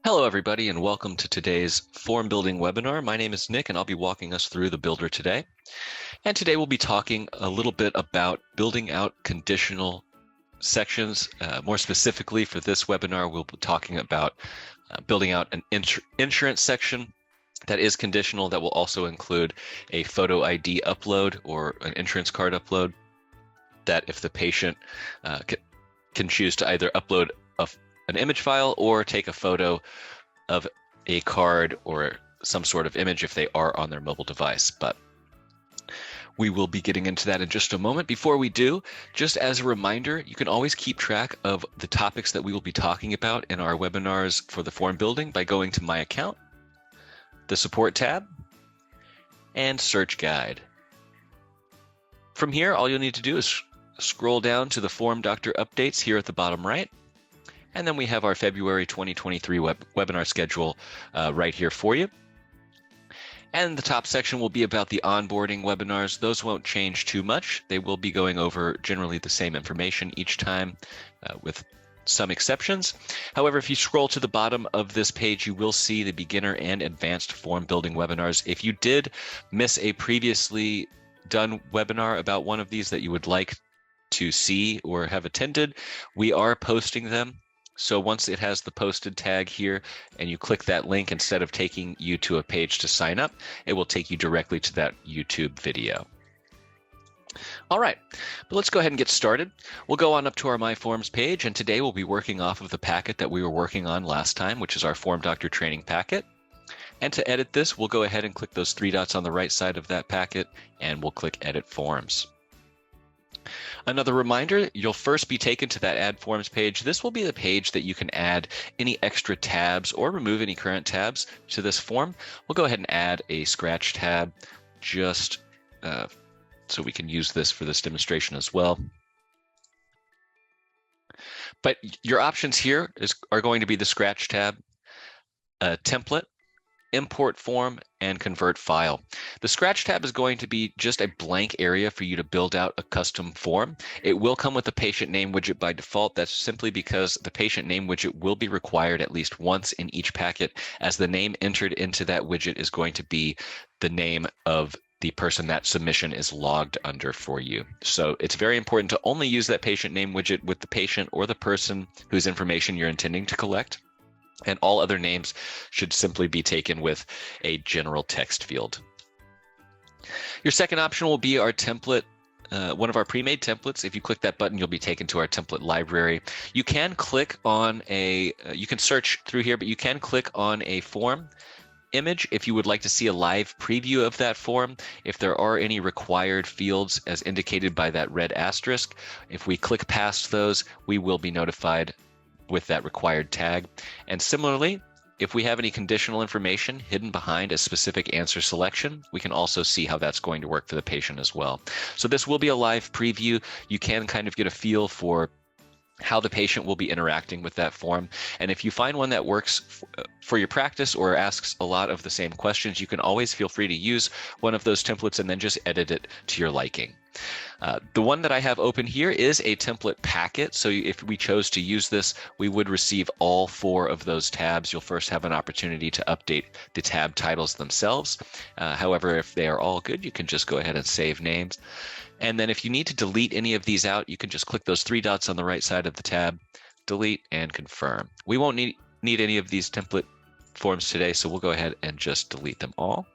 Hello, everybody, and welcome to today's form building webinar. My name is Nick, and I'll be walking us through the builder today. And today we'll be talking a little bit about building out conditional sections. More specifically for this webinar, we'll be talking about building out an insurance section that is conditional that will also include a photo ID upload or an insurance card upload that if the patient can choose to either upload an image file or take a photo of a card or some sort of image if they are on their mobile device. But we will be getting into that in just a moment. Before we do, just as a reminder, you can always keep track of the topics that we will be talking about in our webinars for the form building by going to My Account, the Support tab, and Search Guide. From here, all you'll need to do is scroll down to the FormDr updates here at the bottom right. And then we have our February 2023 webinar schedule right here for you. And the top section will be about the onboarding webinars. Those won't change too much. They will be going over generally the same information each time with some exceptions. However, if you scroll to the bottom of this page, you will see the beginner and advanced form building webinars. If you did miss a previously done webinar about one of these that you would like to see or have attended, we are posting them. So once it has the posted tag here and you click that link, instead of taking you to a page to sign up, it will take you directly to that YouTube video. All right, but let's go ahead and get started. We'll go on up to our My Forms page, and today we'll be working off of the packet that we were working on last time, which is our FormDr training packet. And to edit this, we'll go ahead and click those three dots on the right side of that packet, and we'll click Edit Forms. Another reminder, you'll first be taken to that Add Forms page. This will be the page that you can add any extra tabs or remove any current tabs to this form. We'll go ahead and add a scratch tab just so we can use this for this demonstration as well. But your options here are going to be the scratch tab, template, import form, and convert file. The scratch tab is going to be just a blank area for you to build out a custom form. It will come with a patient name widget by default. That's simply because the patient name widget will be required at least once in each packet, as the name entered into that widget is going to be the name of the person that submission is logged under for you. So it's very important to only use that patient name widget with the patient or the person whose information you're intending to collect. And all other names should simply be taken with a general text field. Your second option will be our template, one of our pre-made templates. If you click that button, you'll be taken to our template library. You can click on you can search through here, but you can click on a form image if you would like to see a live preview of that form. If there are any required fields as indicated by that red asterisk, if we click past those, we will be notified with that required tag. And similarly, if we have any conditional information hidden behind a specific answer selection, we can also see how that's going to work for the patient as well. So this will be a live preview. You can kind of get a feel for how the patient will be interacting with that form. And if you find one that works for your practice or asks a lot of the same questions, you can always feel free to use one of those templates and then just edit it to your liking. The one that I have open here is a template packet. So if we chose to use this, we would receive all four of those tabs. You'll first have an opportunity to update the tab titles themselves. However, if they are all good, you can just go ahead and save names. And then if you need to delete any of these out, you can just click those three dots on the right side of the tab, delete and confirm. We won't need any of these template forms today, so we'll go ahead and just delete them all.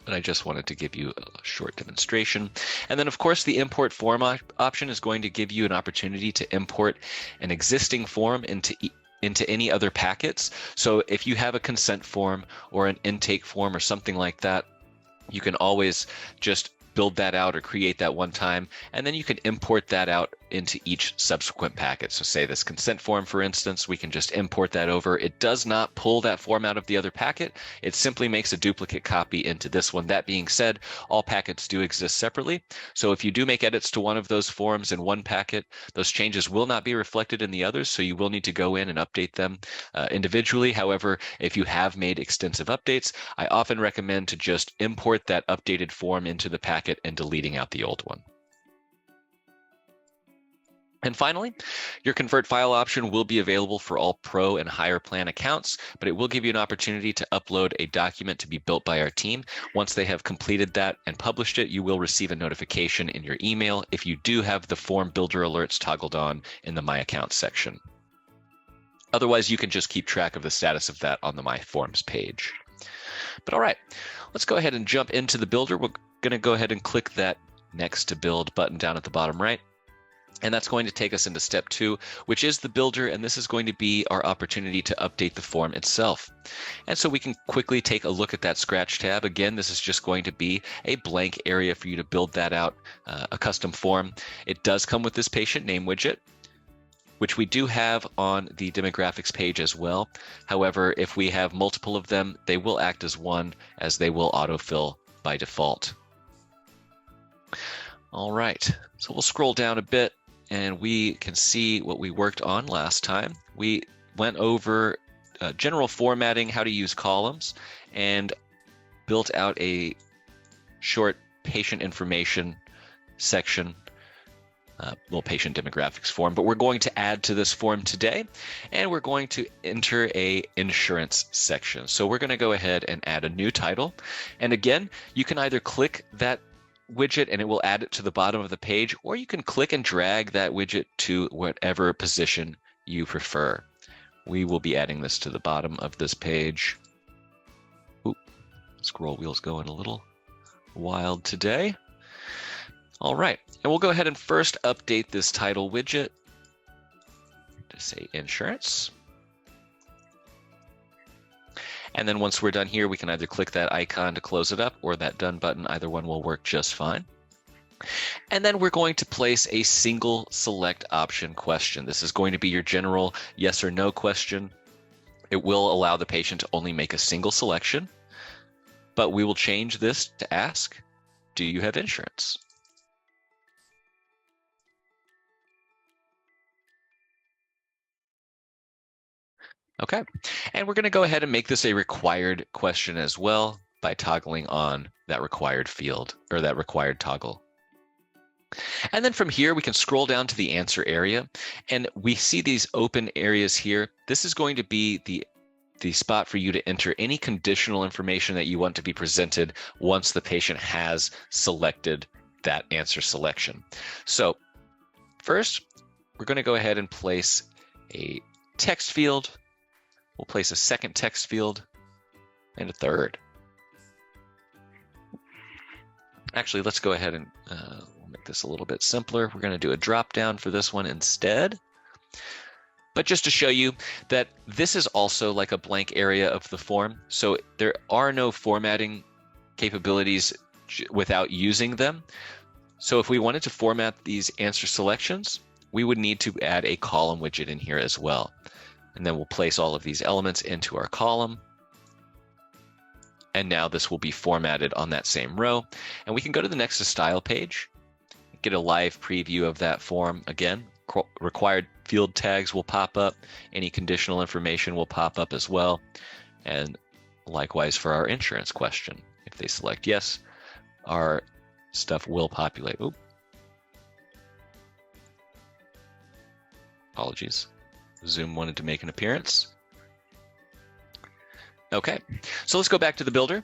But I just wanted to give you a short demonstration. And then, of course, the import form option is going to give you an opportunity to import an existing form into any other packets. So if you have a consent form or an intake form or something like that, you can always just build that out or create that one time, and then you can import that out into each subsequent packet. So say this consent form, for instance, we can just import that over. It does not pull that form out of the other packet. It simply makes a duplicate copy into this one. That being said, all packets do exist separately. So if you do make edits to one of those forms in one packet, those changes will not be reflected in the others. So you will need to go in and update them individually. However, if you have made extensive updates, I often recommend to just import that updated form into the packet and deleting out the old one. And finally, your convert file option will be available for all pro and higher plan accounts, but it will give you an opportunity to upload a document to be built by our team. Once they have completed that and published it, you will receive a notification in your email if you do have the form builder alerts toggled on in the My Accounts section. Otherwise, you can just keep track of the status of that on the My Forms page. But all right, let's go ahead and jump into the builder. We're going to go ahead and click that Next to Build button down at the bottom right. And that's going to take us into step 2, which is the builder, and this is going to be our opportunity to update the form itself. And so we can quickly take a look at that Scratch tab. Again, this is just going to be a blank area for you to build that out, a custom form. It does come with this patient name widget, which we do have on the demographics page as well. However, if we have multiple of them, they will act as one, as they will autofill by default. All right, so we'll scroll down a bit and we can see what we worked on last time. We went over general formatting, how to use columns, and built out a short patient information section, little patient demographics form. But we're going to add to this form today, and we're going to enter a insurance section. So we're going to go ahead and add a new title. And again, you can either click that widget and it will add it to the bottom of the page, or you can click and drag that widget to whatever position you prefer. We will be adding this to the bottom of this page. Oop, scroll wheel's going a little wild today. All right, and we'll go ahead and first update this title widget to say insurance. And then once we're done here, we can either click that icon to close it up or that done button. Either one will work just fine. And then we're going to place a single select option question. This is going to be your general yes or no question. It will allow the patient to only make a single selection, but we will change this to ask, do you have insurance? Okay, and we're going to go ahead and make this a required question as well by toggling on that required field, or that required toggle. And then from here, we can scroll down to the answer area, and we see these open areas here. This is going to be the spot for you to enter any conditional information that you want to be presented once the patient has selected that answer selection. So first, we're going to go ahead and place a text field. We'll place a second text field and a third. Actually, let's go ahead and we'll make this a little bit simpler. We're going to do a drop down for this one instead. But just to show you that this is also like a blank area of the form. So there are no formatting capabilities without using them. So if we wanted to format these answer selections, we would need to add a column widget in here as well. And then we'll place all of these elements into our column. And now this will be formatted on that same row. And we can go to the Next to Style page, get a live preview of that form. Again, required field tags will pop up. Any conditional information will pop up as well. And likewise for our insurance question. If they select yes, our stuff will populate. Oop. Apologies. Zoom wanted to make an appearance. Okay, so let's go back to the builder.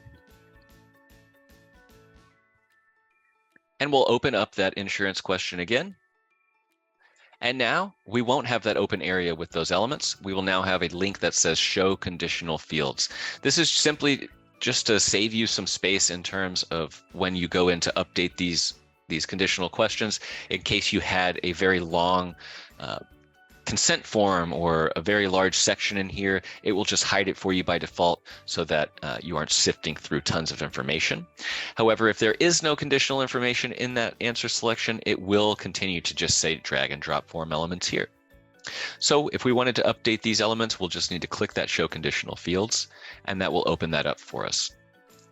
And we'll open up that insurance question again. And now we won't have that open area with those elements. We will now have a link that says show conditional fields. This is simply just to save you some space in terms of when you go in to update these conditional questions, in case you had a very long consent form or a very large section in here. It will just hide it for you by default so that you aren't sifting through tons of information. However, if there is no conditional information in that answer selection, it will continue to just say drag and drop form elements here. So if we wanted to update these elements, we'll just need to click that show conditional fields, and that will open that up for us.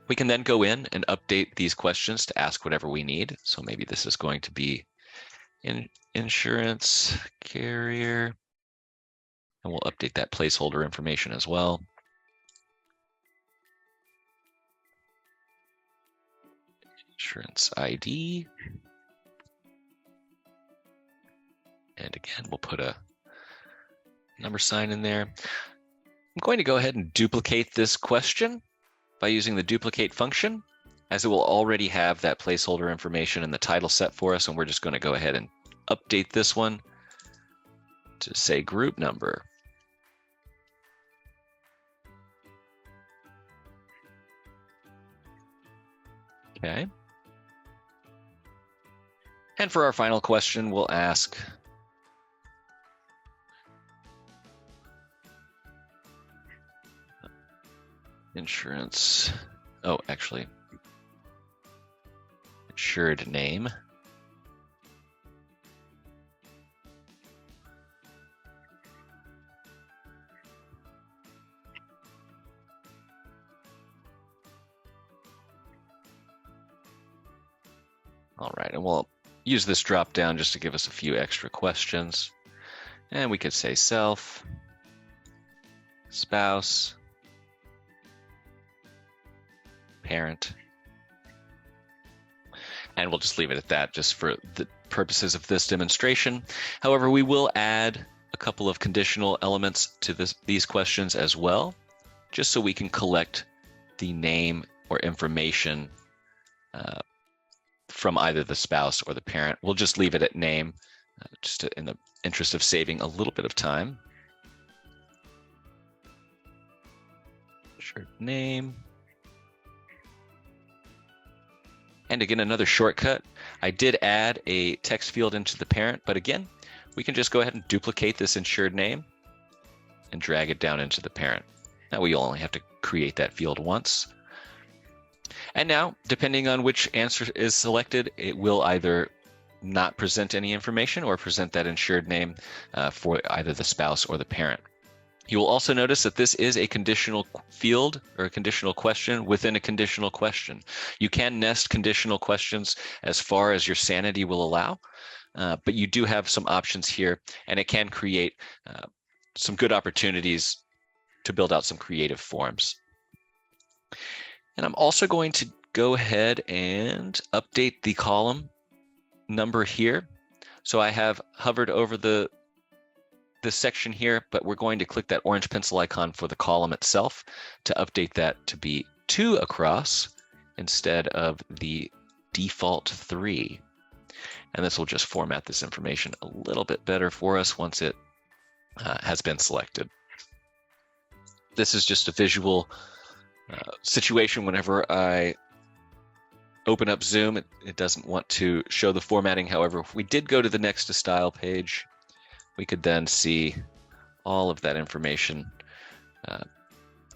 We can then go in and update these questions to ask whatever we need. So maybe this is going to be insurance carrier, and we'll update that placeholder information as well. Insurance ID. And And we'll put a number sign in there. I'm going to go ahead and duplicate this question by using the duplicate function, as it will already have that placeholder information in the title set for us, and we're just going to go ahead and update this one to say group number. Okay. And for our final question, we'll ask insurance. Oh, actually, insured name. All right, and we'll use this drop down just to give us a few extra questions. And we could say self, spouse, parent. And we'll just leave it at that just for the purposes of this demonstration. However, we will add a couple of conditional elements to these questions as well, just so we can collect the name or information from either the spouse or the parent. We'll just leave it at name, just in the interest of saving a little bit of time. Sure, name. And again, another shortcut. I did add a text field into the parent, but again, we can just go ahead and duplicate this insured name and drag it down into the parent. Now we only have to create that field once. And now, depending on which answer is selected, it will either not present any information or present that insured name for either the spouse or the parent. You will also notice that this is a conditional field or a conditional question within a conditional question. You can nest conditional questions as far as your sanity will allow, but you do have some options here, and it can create some good opportunities to build out some creative forms. And I'm also going to go ahead and update the column number here. So I have hovered over this section here, but we're going to click that orange pencil icon for the column itself to update that to be 2 across instead of the default 3. And this will just format this information a little bit better for us once it has been selected. This is just a visual situation. Whenever I open up Zoom, it doesn't want to show the formatting. However, if we did go to the next to style page, we could then see all of that information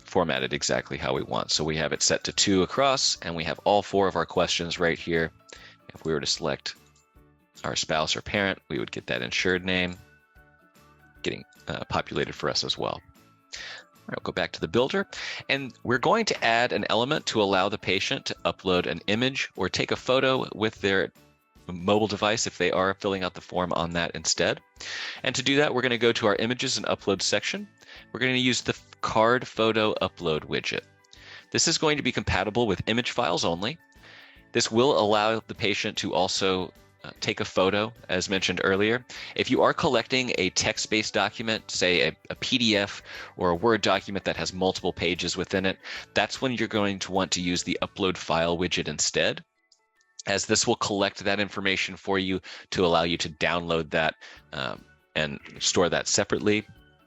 formatted exactly how we want. So we have it set to 2 across, and we have all 4 of our questions right here. If we were to select our spouse or parent, we would get that insured name getting populated for us as well. All right, we'll go back to the builder, and we're going to add an element to allow the patient to upload an image or take a photo with their mobile device if they are filling out the form on that instead. And to do that, we're going to go to our images and upload section. We're going to use the card photo upload widget. This is going to be compatible with image files only. This will allow the patient to also take a photo, as mentioned earlier. If you are collecting a text-based document, say a PDF or a Word document that has multiple pages within it, that's when you're going to want to use the upload file widget instead, as this will collect that information for you to allow you to download that and store that separately.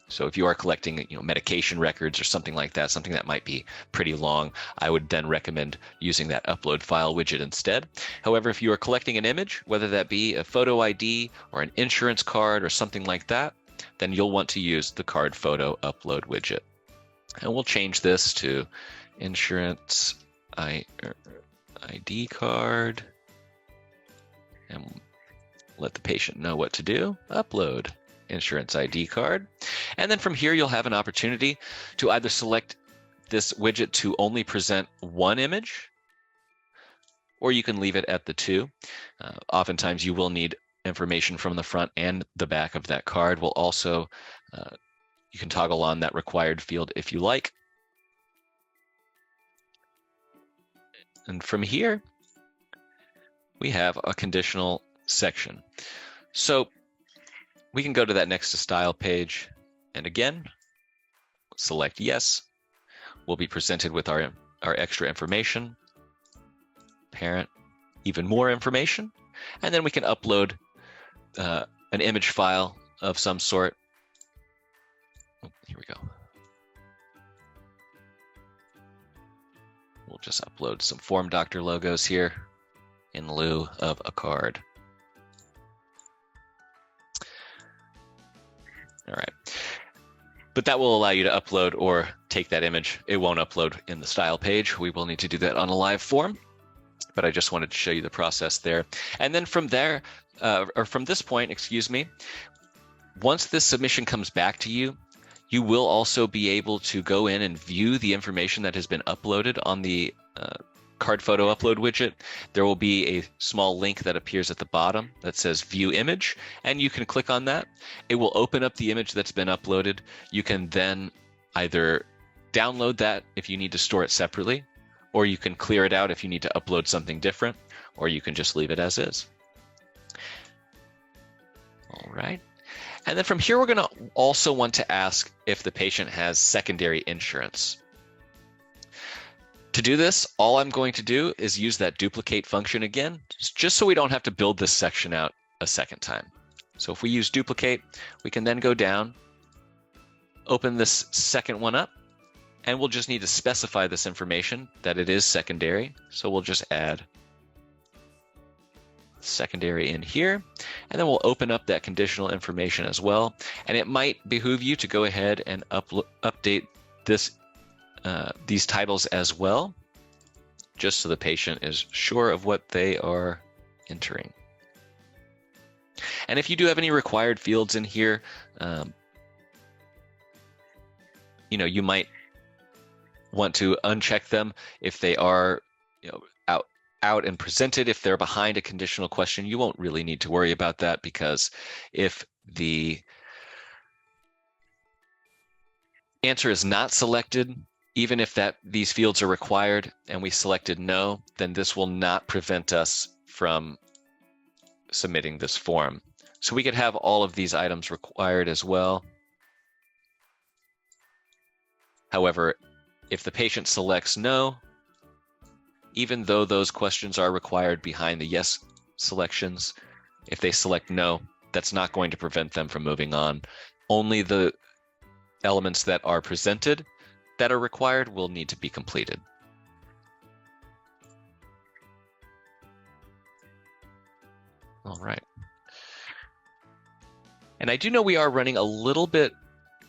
So if you are collecting, medication records or something like that, something that might be pretty long, I would then recommend using that upload file widget instead. However, if you are collecting an image, whether that be a photo ID or an insurance card or something like that, then you'll want to use the card photo upload widget. And we'll change this to insurance ID card, and let the patient know what to do. Upload insurance ID card. And then from here, you'll have an opportunity to either select this widget to only present one image, or you can leave it at the 2. Oftentimes you will need information from the front and the back of that card. We'll also, you can toggle on that required field if you like. And from here, we have a conditional section. So we can go to that next to style page, and again, select yes. We'll be presented with our extra information, parent, even more information, and then we can upload an image file of some sort. Oh, here we go. We'll just upload some FormDr logos here in lieu of a card. All right. But that will allow you to upload or take that image. It won't upload in the style page. We will need to do that on a live form, but I just wanted to show you the process there. And then from there, or from this point, excuse me, once this submission comes back to you, you will also be able to go in and view the information that has been uploaded on the card photo upload widget. There will be a small link that appears at the bottom that says view image, and you can click on that. It will open up the image that's been uploaded. You can then either download that if you need to store it separately, or you can clear it out if you need to upload something different, or you can just leave it as is. All right. And then from here, we're going to also want to ask if the patient has secondary insurance. To do this, all I'm going to do is use that duplicate function again, just so we don't have to build this section out a second time. So if we use duplicate, we can then go down, open this second one up, and we'll just need to specify this information that it is secondary. So we'll just add secondary in here, and then we'll open up that conditional information as well. And it might behoove you to go ahead and update this these titles as well, just so the patient is sure of what they are entering. And if you do have any required fields in here, you might want to uncheck them if they are out and presented. If they're behind a conditional question, you won't really need to worry about that, because if the answer is not selected, even if these fields are required and we selected no, then this will not prevent us from submitting this form. So we could have all of these items required as well. However, if the patient selects no, even though those questions are required behind the yes selections, if they select no, that's not going to prevent them from moving on. Only the elements that are presented that are required will need to be completed. All right. And I do know we are running a little bit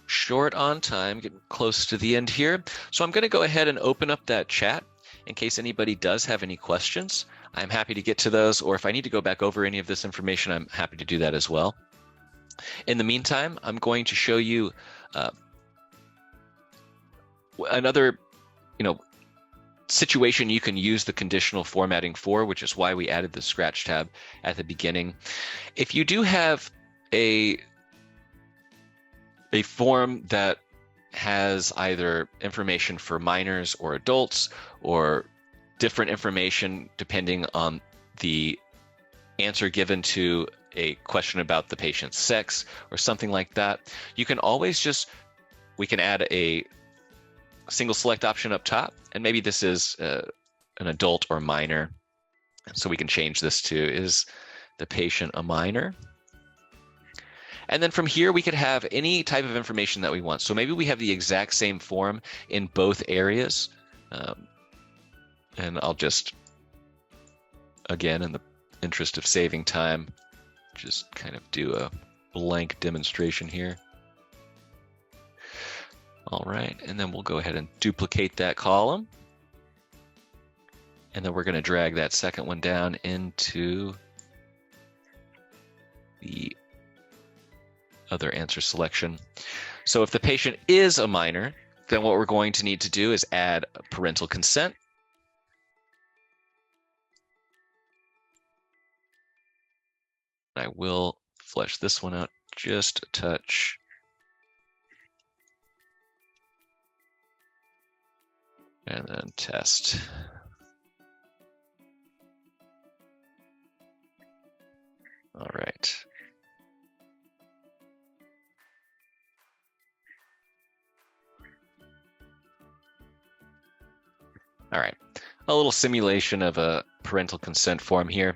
short on time, getting close to the end here. So I'm going to go ahead and open up that chat in case anybody does have any questions. I'm happy to get to those, or if I need to go back over any of this information, I'm happy to do that as well. In the meantime, I'm going to show you another situation you can use the conditional formatting for, which is why we added the Scratch tab at the beginning. If you do have a form that has either information for minors or adults, or different information depending on the answer given to a question about the patient's sex or something like that, you can always we can add a single select option up top, and maybe this is an adult or minor. So we can change this to, is the patient a minor? And then from here, we could have any type of information that we want. So maybe we have the exact same form in both areas. And I'll just, again, in the interest of saving time, just kind of do a blank demonstration here. All right, and then we'll go ahead and duplicate that column. And then we're going to drag that second one down into the other answer selection. So if the patient is a minor, then what we're going to need to do is add parental consent. I will flesh this one out just a touch. And then test. All right. All right, a little simulation of a parental consent form here.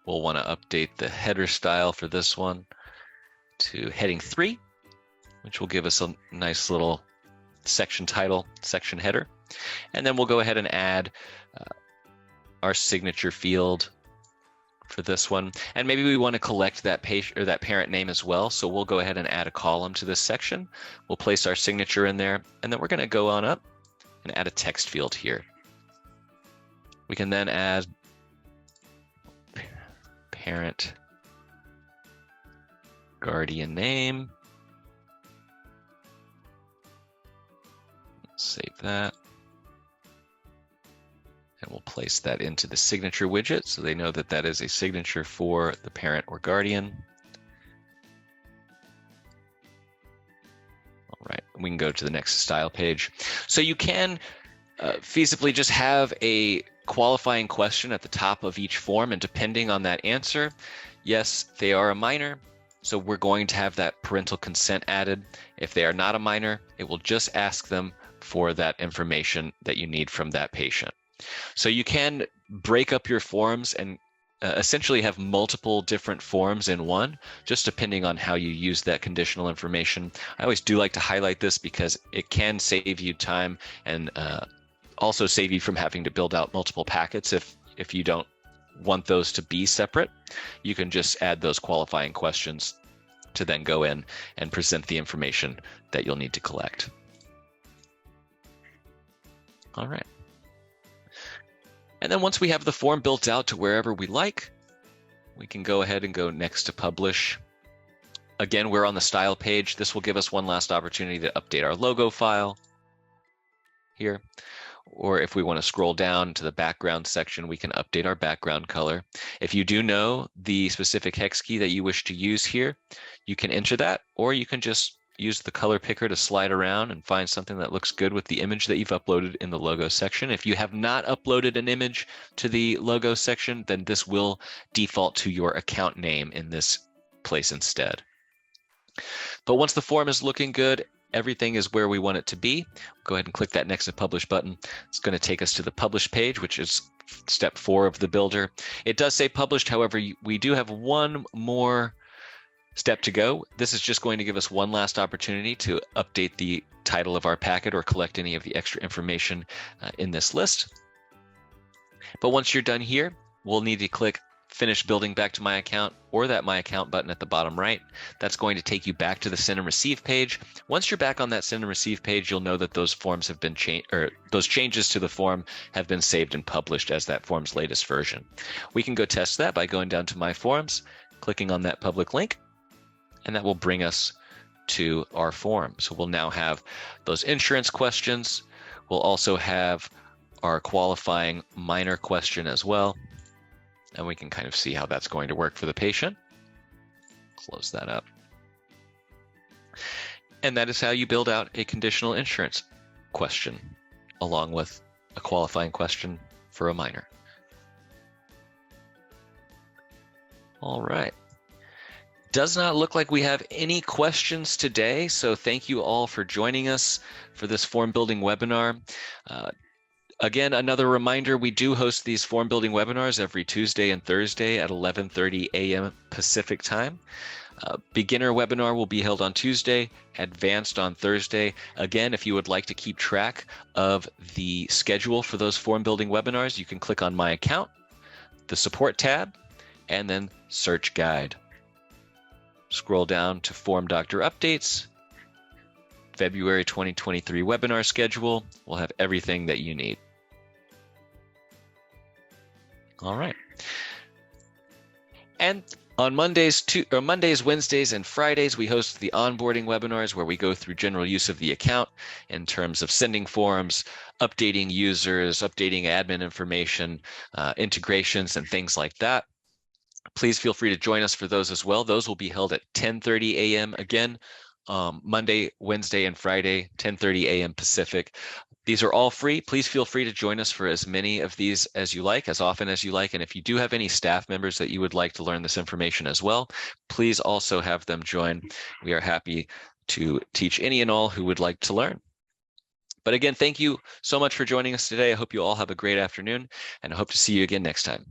We'll want to update the header style for this one to heading 3, which will give us a nice little section title, section header. And then we'll go ahead and add our signature field for this one. And maybe we want to collect that patient or that parent name as well. So we'll go ahead and add a column to this section. We'll place our signature in there, and then we're going to go on up and add a text field here. We can then add parent guardian name. Save that. And we'll place that into the signature widget so they know that that is a signature for the parent or guardian. All right, we can go to the next style page. So you can feasibly just have a qualifying question at the top of each form, and depending on that answer, yes, they are a minor, so we're going to have that parental consent added. If they are not a minor, it will just ask them for that information that you need from that patient. So you can break up your forms and essentially have multiple different forms in one, just depending on how you use that conditional information. I always do like to highlight this because it can save you time and also save you from having to build out multiple packets if you don't want those to be separate. You can just add those qualifying questions to then go in and present the information that you'll need to collect. All right. And then once we have the form built out to wherever we like, we can go ahead and go next to publish. Again, we're on the style page. This will give us one last opportunity to update our logo file here. Or if we want to scroll down to the background section, we can update our background color. If you do know the specific hex key that you wish to use here, you can enter that, or you can just use the color picker to slide around and find something that looks good with the image that you've uploaded in the logo section. If you have not uploaded an image to the logo section, then this will default to your account name in this place instead. But once the form is looking good, everything is where we want it to be. Go ahead and click that next to publish button. It's going to take us to the publish page, which is step 4 of the builder. It does say published. However, we do have one more step to go. This is just going to give us one last opportunity to update the title of our packet or collect any of the extra information in this list. But once you're done here, we'll need to click Finish Building Back to My Account, or that My Account button at the bottom right. That's going to take you back to the Send and Receive page. Once you're back on that Send and Receive page, you'll know that those forms have been changed, or those changes to the form have been saved and published as that form's latest version. We can go test that by going down to My Forms, clicking on that public link, and that will bring us to our form. So we'll now have those insurance questions. We'll also have our qualifying minor question as well. And we can kind of see how that's going to work for the patient. Close that up. And that is how you build out a conditional insurance question, along with a qualifying question for a minor. All right. Does not look like we have any questions today, so thank you all for joining us for this form building webinar. Again, another reminder, we do host these form building webinars every Tuesday and Thursday at 11:30 a.m. Pacific time. Beginner webinar will be held on Tuesday, advanced on Thursday. Again, if you would like to keep track of the schedule for those form building webinars, you can click on My Account, the Support tab, and then Search Guide. Scroll down to FormDr Updates, February 2023 webinar schedule. We'll have everything that you need. All right. And on Mondays, Wednesdays, and Fridays, we host the onboarding webinars where we go through general use of the account in terms of sending forms, updating users, updating admin information, integrations, and things like that. Please feel free to join us for those as well. Those will be held at 10:30 a.m. again, Monday, Wednesday, and Friday, 10:30 a.m. Pacific. These are all free. Please feel free to join us for as many of these as you like, as often as you like. And if you do have any staff members that you would like to learn this information as well, please also have them join. We are happy to teach any and all who would like to learn. But again, thank you so much for joining us today. I hope you all have a great afternoon, and I hope to see you again next time.